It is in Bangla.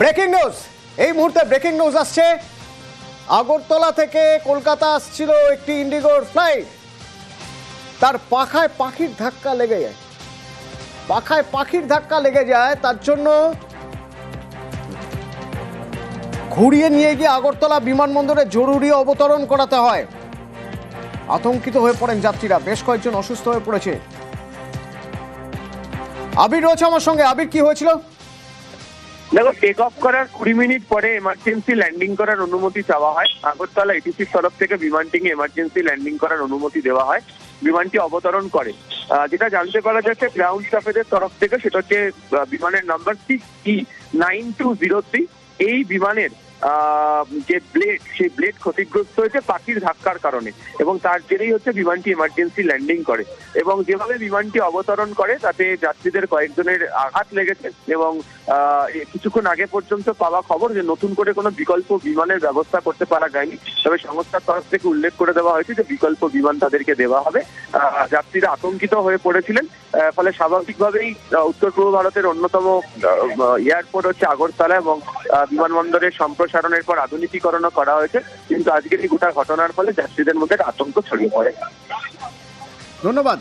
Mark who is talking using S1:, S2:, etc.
S1: ব্রেকিং নিউজ, এই মুহূর্তে ব্রেকিং নিউজ আসছে। আগরতলা থেকে কলকাতা আসছিল একটি ইন্ডিগোর ফ্লাইট, তার পাখায় পাখির ধাক্কা লেগে যায়। পাখায় পাখির ধাক্কা লেগে যায়, তার জন্য ঘুরিয়ে নিয়ে গিয়ে আগরতলা বিমানবন্দরে জরুরি অবতরণ করাতে হয়। আতঙ্কিত হয়ে পড়েন যাত্রীরা, বেশ কয়েকজন অসুস্থ হয়ে পড়েছে। আবির রয়েছে আমার সঙ্গে। আবির, কি হয়েছিল?
S2: দেখো, টেক অফ করার 20 মিনিট পরে এমার্জেন্সি ল্যান্ডিং করার অনুমতি চাওয়া হয়। আগরতলা এটিসির তরফ থেকে বিমানটিকে এমার্জেন্সি ল্যান্ডিং করার অনুমতি দেওয়া হয়। বিমানটি অবতরণ করে। যেটা জানতে পারা যাচ্ছে গ্রাউন্ড স্টাফেদের তরফ থেকে, সেটা হচ্ছে বিমানের নাম্বার 6E9203। এই বিমানের যে ব্লেড, সেই ব্লেড ক্ষতিগ্রস্ত হয়েছে পাখির ধাক্কার কারণে, এবং তার জেরেই হচ্ছে বিমানটি এমার্জেন্সি ল্যান্ডিং করে। এবং যেভাবে বিমানটি অবতরণ করে তাতে যাত্রীদের কয়েকজনের আঘাত লেগেছে, এবং কিছুক্ষণ আগে পর্যন্ত পাওয়া খবর যে নতুন করে কোনো বিকল্প বিমানের ব্যবস্থা করতে পারা যায়নি। তবে সংস্থার তরফ থেকে উল্লেখ করে দেওয়া হয়েছে যে বিকল্প বিমান তাদেরকে দেওয়া হবে। যাত্রীরা আতঙ্কিত হয়ে পড়েছিলেন, ফলে স্বাভাবিকভাবেই উত্তর পূর্ব ভারতের অন্যতম এয়ারপোর্ট হচ্ছে আগরতলা, এবং বিমানবন্দরের সম্প্রসারণের পর আধুনিকীকরণও করা হয়েছে। কিন্তু আজকের এই গোটা ঘটনার ফলে যাত্রীদের মধ্যে আতঙ্ক ছড়িয়ে পড়ে।
S1: ধন্যবাদ।